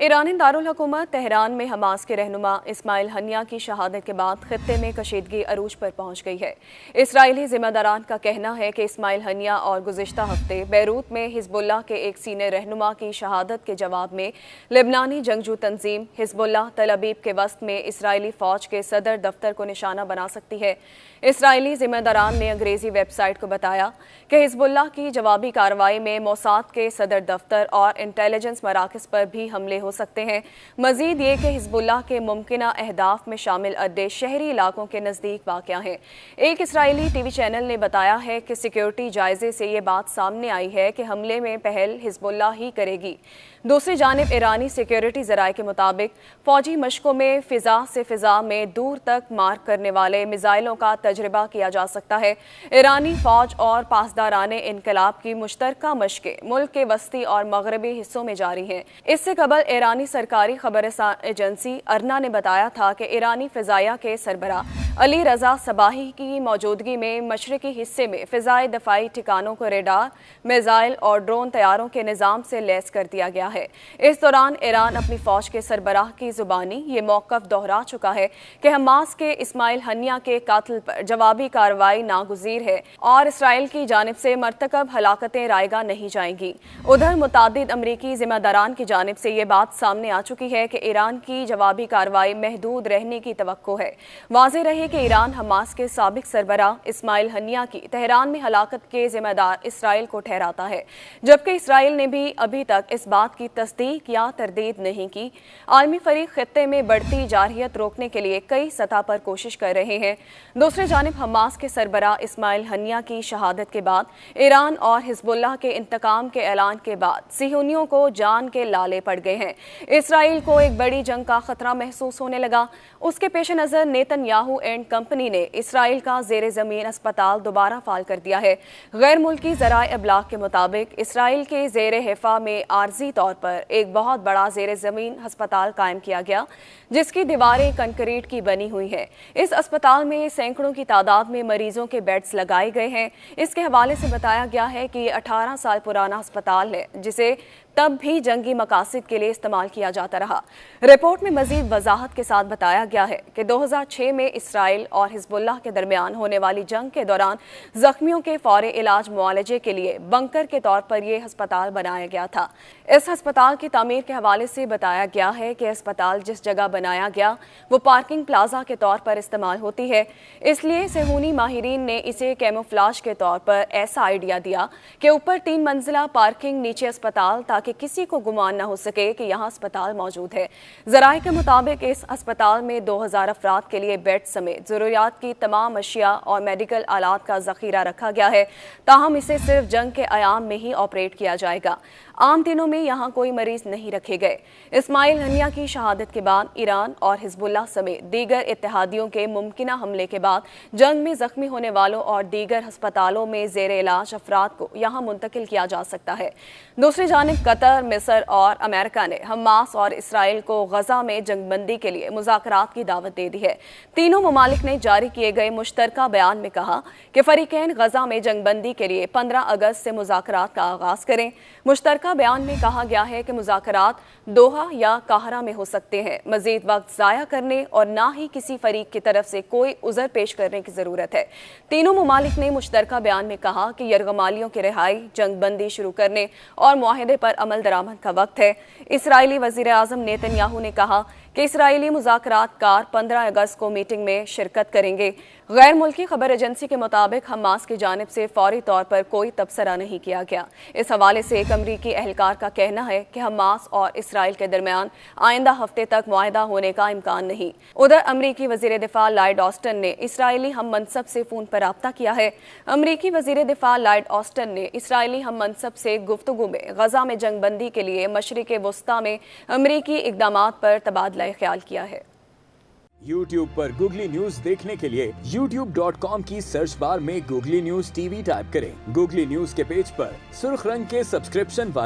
ایرانی دارالحکومت تہران میں حماس کے رہنما اسماعیل ہنیہ کی شہادت کے بعد خطے میں کشیدگی عروج پر پہنچ گئی ہے۔ اسرائیلی ذمہ داران کا کہنا ہے کہ اسماعیل ہنیہ اور گزشتہ ہفتے بیروت میں حزب اللہ کے ایک سینئر رہنما کی شہادت کے جواب میں لبنانی جنگجو تنظیم حزب اللہ تل ابیب کے وسط میں اسرائیلی فوج کے صدر دفتر کو نشانہ بنا سکتی ہے۔ اسرائیلی ذمہ داران نے انگریزی ویب سائٹ کو بتایا کہ حزب اللہ کی جوابی کارروائی میں موساد کے صدر دفتر اور انٹیلیجنس مراکز پر بھی حملے ہو سکتے ہیں۔ مزید یہ کہ حزب اللہ کے ممکنہ اہداف میں شامل اڈے شہری علاقوں کے نزدیک واقع ہیں۔ ایک اسرائیلی ٹی وی چینل نے بتایا ہے کہ سیکیورٹی جائزے سے یہ بات سامنے آئی ہے کہ حملے میں پہل حزب اللہ ہی کرے گی۔ دوسری جانب ایرانی سیکیورٹی ذرائع کے مطابق فوجی مشقوں میں فضا سے فضا میں دور تک مار کرنے والے میزائلوں کا تجربہ کیا جا سکتا ہے۔ ایرانی فوج اور پاسداران انقلاب کی مشترکہ مشقیں ملک کے وسطی اور مغربی حصوں میں جاری ہیں۔ اس سے قبل ایرانی سرکاری خبر رساں ایجنسی ارنا نے بتایا تھا کہ ایرانی فضائیہ کے سربراہ علی رضا صباحی کی موجودگی میں مشرقی حصے میں فضائی دفاعی ٹھکانوں کو ریڈار، میزائل اور ڈرون طیاروں کے نظام سے لیس کر دیا گیا ہے۔ اس دوران ایران اپنی فوج کے سربراہ کی زبانی یہ موقف دہرا چکا ہے کہ حماس کے اسماعیل ہنیہ کے قاتل پر جوابی کارروائی ناگزیر ہے اور اسرائیل کی جانب سے مرتکب ہلاکتیں رائیگاں نہیں جائیں گی۔ ادھر متعدد امریکی ذمہ داران کی جانب سے یہ بات سامنے آ چکی ہے کہ ایران کی جوابی کارروائی محدود رہنے کی توقع ہے۔ واضح رہے کہ ایران حماس کے سابق سربراہ اسماعیل ہنیہ کی تہران میں ہلاکت کے ذمہ دار اسرائیل کو ٹھہراتا ہے، جبکہ اسرائیل نے بھی ابھی تک اس بات کی تصدیق یا تردید نہیں کی۔ عالمی فریق خطے میں بڑھتی جارحیت روکنے کے لیے کئی سطح پر کوشش کر رہے ہیں۔ دوسری جانب حماس کے سربراہ اسماعیل ہنیہ کی شہادت کے بعد ایران اور حزب اللہ کے انتقام کے اعلان کے بعد صہیونیوں کو جان کے لالے پڑ گئے ہیں۔ اسرائیل کو ایک بڑی جنگ کا خطرہ محسوس ہونے لگا۔ اس کے پیش نظر نیتن یاہو اینڈ کمپنی نے اسرائیل کا زیر زمین اسپتال دوبارہ فعال کر دیا ہے۔ غیر ملکی ذرائع ابلاغ کے مطابق اسرائیل کے زیر حفاظت میں عارضی طور پر ایک بہت بڑا زیر زمین ہسپتال قائم کیا گیا، جس کی دیواریں کنکریٹ کی بنی ہوئی ہیں۔ اس اسپتال میں سینکڑوں کی تعداد میں مریضوں کے بیڈز لگائے گئے ہیں۔ اس کے حوالے سے بتایا گیا ہے کہ یہ 18 سال پرانا ہسپتال ہے، جسے تب بھی جنگی مقاصد کے لیے استعمال کیا جاتا رہا۔ رپورٹ میں مزید وضاحت کے ساتھ بتایا گیا ہے کہ 2006 میں اسرائیل اور حزب اللہ کے درمیان ہونے والی جنگ کے دوران زخمیوں کے فوری علاج معالجے کے لیے بنکر کے طور پر یہ ہسپتال بنایا گیا تھا۔ اس ہسپتال کی تعمیر کے حوالے سے بتایا گیا ہے کہ ہسپتال جس جگہ بنایا گیا وہ پارکنگ پلازا کے طور پر استعمال ہوتی ہے، اس لیے صہیونی ماہرین نے اسے کیموفلاج کے طور پر ایسا آئیڈیا دیا کہ اوپر 3 منزلہ پارکنگ، نیچے اسپتال، تاکہ کسی کو گمان نہ ہو سکے کہ یہاں اسپتال موجود ہے۔ ذرائع کے مطابق اس اسپتال میں 2000 افراد کے لیے بیڈ سمیت ضروریات کی تمام اشیاء اور میڈیکل آلات کا ذخیرہ رکھا گیا ہے، تاہم اسے صرف جنگ کے ایام میں ہی آپریٹ کیا جائے گا۔ عام دنوں میں یہاں کوئی مریض نہیں رکھے گئے۔ اسماعیل ہنیہ کی شہادت کے بعد ایران اور حزب اللہ سمیت دیگر اتحادیوں کے ممکنہ حملے کے بعد جنگ میں زخمی ہونے والوں اور دیگر ہسپتالوں میں زیر علاج افراد کو یہاں منتقل کیا جا سکتا ہے۔ دوسری جانب قطر، مصر اور امریکہ نے حماس اور اسرائیل کو غزہ میں جنگ بندی کے لیے مذاکرات کی دعوت دے دی ہے۔ تینوں ممالک نے جاری کیے گئے مشترکہ بیان میں کہا کہ فریقین غزہ میں جنگ بندی کے لیے 15 اگست سے مذاکرات کا آغاز کریں۔ مشترکہ بیان میں کہا گیا ہے کہ مذاکرات دوحہ یا قاہرہ میں ہو سکتے ہیں۔ مزید وقت ضائع کرنے اور نہ ہی کسی فریق کی طرف سے کوئی عذر پیش کرنے کی ضرورت ہے۔ تینوں ممالک نے مشترکہ بیان میں کہا کہ یرغمالیوں کی رہائی، جنگ بندی شروع کرنے اور معاہدے پر عمل درآمد کا وقت ہے۔ اسرائیلی وزیر اعظم نیتن یاہو نے کہا کہ اسرائیلی مذاکرات کار 15 اگست کو میٹنگ میں شرکت کریں گے۔ غیر ملکی خبر ایجنسی کے مطابق حماس کی جانب سے فوری طور پر کوئی تبصرہ نہیں کیا گیا۔ اس حوالے سے ایک امریکی اہلکار کا کہنا ہے کہ حماس اور اسرائیل کے درمیان آئندہ ہفتے تک معاہدہ ہونے کا امکان نہیں۔ ادھر امریکی وزیر دفاع لائیڈ آسٹن نے اسرائیلی ہم منصب سے فون پر رابطہ کیا ہے۔ امریکی وزیر دفاع لائیڈ آسٹن نے اسرائیلی ہم منصب سے گفتگو میں غزہ میں جنگ بندی کے لیے مشرق وسطی میں امریکی اقدامات پر تبادلہ خیال کیا ہے۔ YouTube پر گوگلی نیوز دیکھنے کے لیے youtube.com کی سرچ بار میں googly news T V type کریں۔ گوگلی نیوز کے پیج پر سرخ رنگ کے سبسکرپشن والا